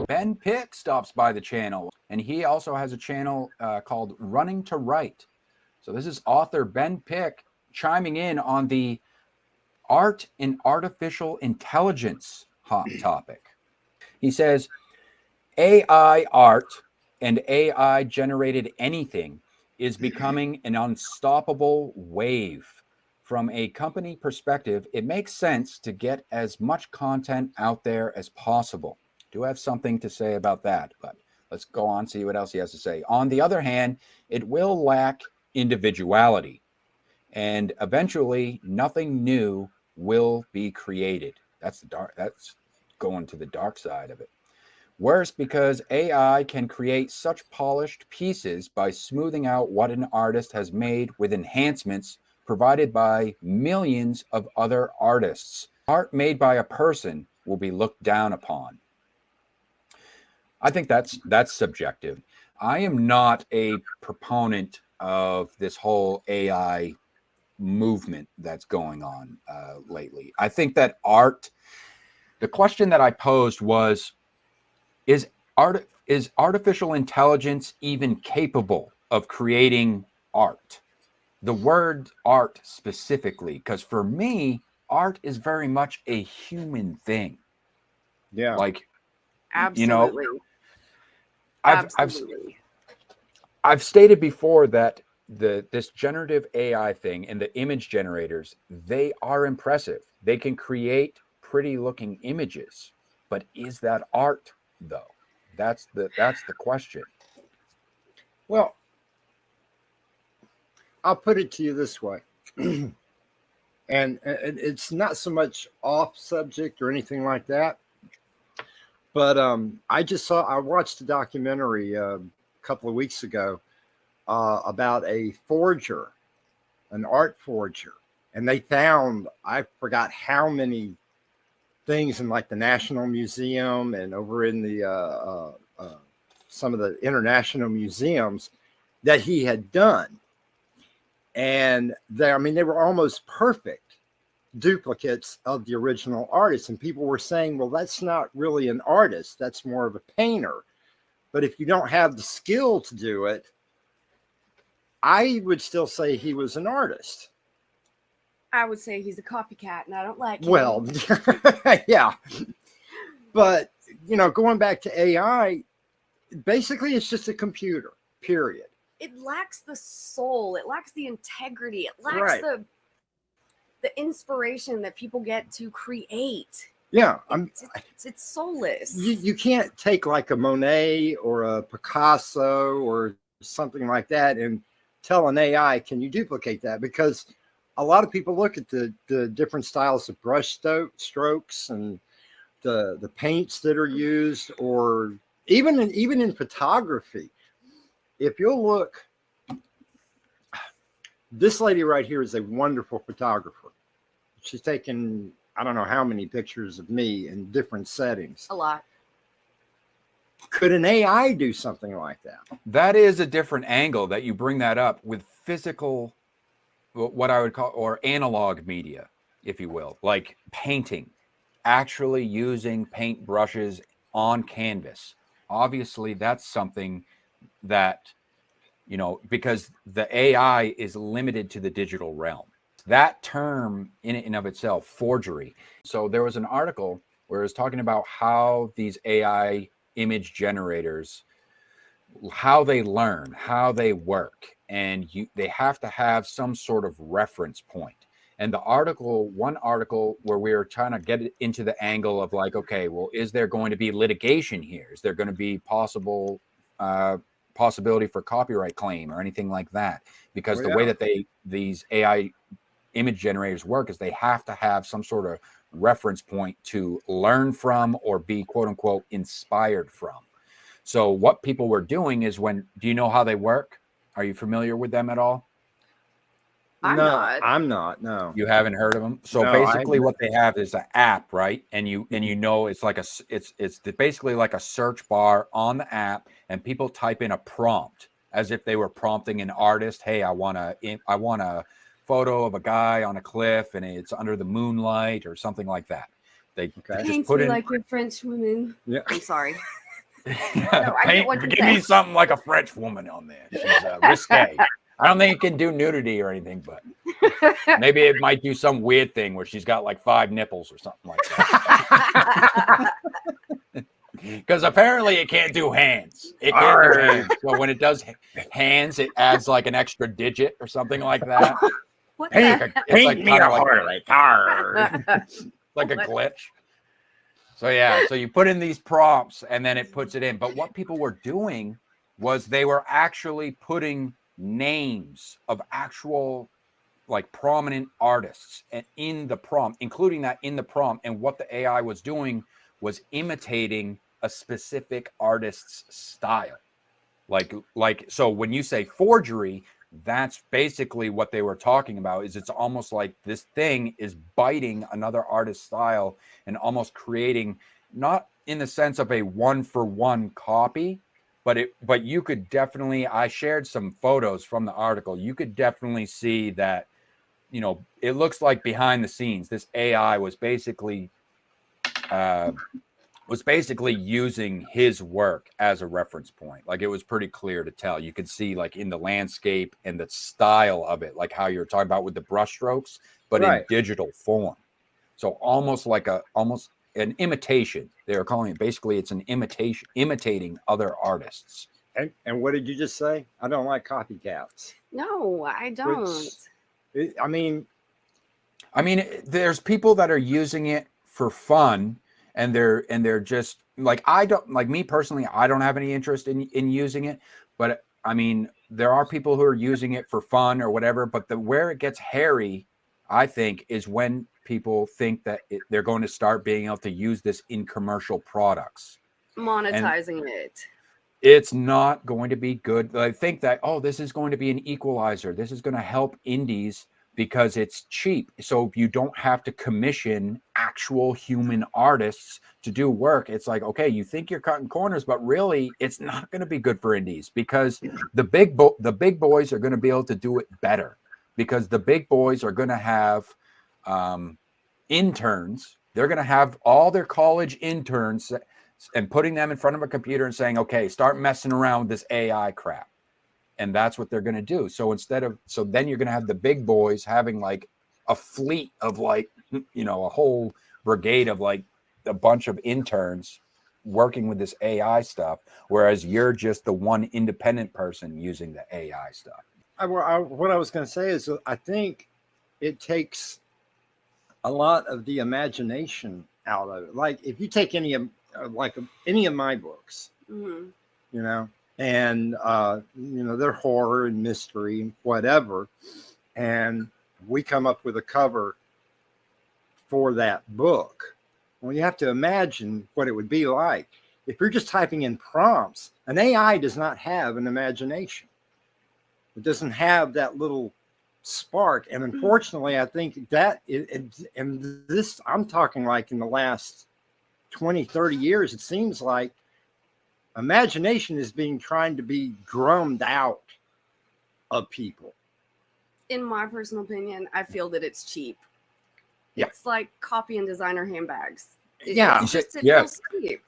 Ben Pick stops by the channel, and he also has a channel called Running to Write. So this is author Ben Pick chiming in on the art and artificial intelligence hot topic. He says, AI art and AI generated anything is becoming an unstoppable wave. From a company perspective, it makes sense to get as much content out there as possible. Do have something to say about that, but let's go on, see what else he has to say. On the other hand, it will lack individuality, and eventually nothing new will be created. That's going to the dark side of it. Worse, because AI can create such polished pieces by smoothing out what an artist has made with enhancements provided by millions of other artists. Art made by a person will be looked down upon. I think that's subjective. I am not a proponent of this whole AI movement that's going on lately. I think that art, the question that I posed was, is artificial intelligence even capable of creating art? The word art specifically, because for me, art is very much a human thing. Yeah. Like, Absolutely. you know, I've stated before that this generative AI thing and the image generators, they are impressive. They can create pretty looking images, but is that art though? That's the question. Well, I'll put it to you this way. And it's not so much off subject or anything like that. But I watched a documentary a couple of weeks ago about a forger, an art forger. And they found, I forgot how many things in like the National Museum and over in the some of the international museums that he had done. And they were almost perfect duplicates of the original artist. And people were saying, well, that's not really an artist. That's more of a painter. But if you don't have the skill to do it, I would still say he was an artist. I would say he's a copycat, and I don't like him. Well, yeah. But, going back to AI, basically it's just a computer, period. It lacks the soul. It lacks the integrity. It lacks the inspiration that people get to create. Yeah. It's soulless. You can't take like a Monet or a Picasso or something like that and tell an AI, can you duplicate that? Because a lot of people look at the different styles of brush strokes and the paints that are used, or even in photography. If you'll look, this lady right here is a wonderful photographer. She's taken, I don't know how many pictures of me in different settings. A lot. Could an AI do something like that? That is a different angle that you bring that up with physical, what I would call, or analog media, if you will, like painting, actually using paint brushes on canvas. Obviously, that's something that, because the AI is limited to the digital realm. That term in and of itself, forgery. So there was an article where it was talking about how these AI image generators, how they learn, how they work, and they have to have some sort of reference point. And one article where we were trying to get into the angle of like, okay, well, is there going to be litigation here? Is there going to be possibility for copyright claim or anything like that? Because the way that these AI image generators work is they have to have some sort of reference point to learn from or be quote unquote inspired from. So what people were doing is do you know how they work? Are you familiar with them at all? I'm not. No. You haven't heard of them? So basically what they have is an app, right? And it's like it's basically like a search bar on the app, and people type in a prompt as if they were prompting an artist. Hey, I want a photo of a guy on a cliff and it's under the moonlight or something like that. They just Paints put me in like a French woman. Yeah. I'm sorry. No, I get what you're Give me saying. something like a French woman on there. She's risque. I don't think it can do nudity or anything, but maybe it might do some weird thing where she's got like 5 nipples or something like that. Because apparently it can't do hands. It can't do hands. So when it does hands, it adds like an extra digit or something like that. What Paint, the It's like me kind a of like harlot. like a glitch. So yeah, so you put in these prompts and then it puts it in. But what people were doing was they were actually putting names of actual like prominent artists and in the prompt, including that in the prompt. And what the AI was doing was imitating a specific artist's style. Like so when you say forgery, that's basically what they were talking about. Is it's almost like this thing is biting another artist's style and almost creating, not in the sense of a 1-for-1 copy, but you could definitely, I shared some photos from the article. You could definitely see that, you know, it looks like behind the scenes, this AI was basically using his work as a reference point. Like it was pretty clear to tell. You could see like in the landscape and the style of it, like how you're talking about with the brush strokes, but in digital form. So almost an imitation. They were calling it, basically it's an imitation, imitating other artists. And what did you just say? I don't like copycats. No, I don't. I mean, there's people that are using it for fun, and they're just like, I don't, like me personally, I don't have any interest in using it, but I mean, there are people who are using it for fun or whatever. But where it gets hairy, I think, is when people think that they're going to start being able to use this in commercial products, Monetizing it. It's not going to be good. I think that, oh, this is going to be an equalizer. This is going to help indies because it's cheap. So if you don't have to commission actual human artists to do work, it's like, okay, you think you're cutting corners, but really it's not going to be good for indies, because the big boys are going to be able to do it better, because the big boys are going to have interns. They're going to have all their college interns and putting them in front of a computer and saying, okay, start messing around with this AI crap. And that's what they're going to do. So then you're going to have the big boys having like a fleet of like, you know, a whole brigade of like a bunch of interns working with this AI stuff, whereas you're just the one independent person using the AI stuff. What I was going to say is, I think it takes a lot of the imagination out of it. Like if you take any of my books, Mm-hmm. you know, and you know, they're horror and mystery and whatever, and we come up with a cover for that book. Well, you have to imagine what it would be like if you're just typing in prompts. An AI does not have an imagination. It doesn't have that little spark. And unfortunately, I think that and this, I'm talking like in the last 20, 30 years, it seems like imagination is trying to be drummed out of people. In my personal opinion, I feel that it's cheap. Yeah. It's like copy and designer handbags. Yeah. It feels cheap.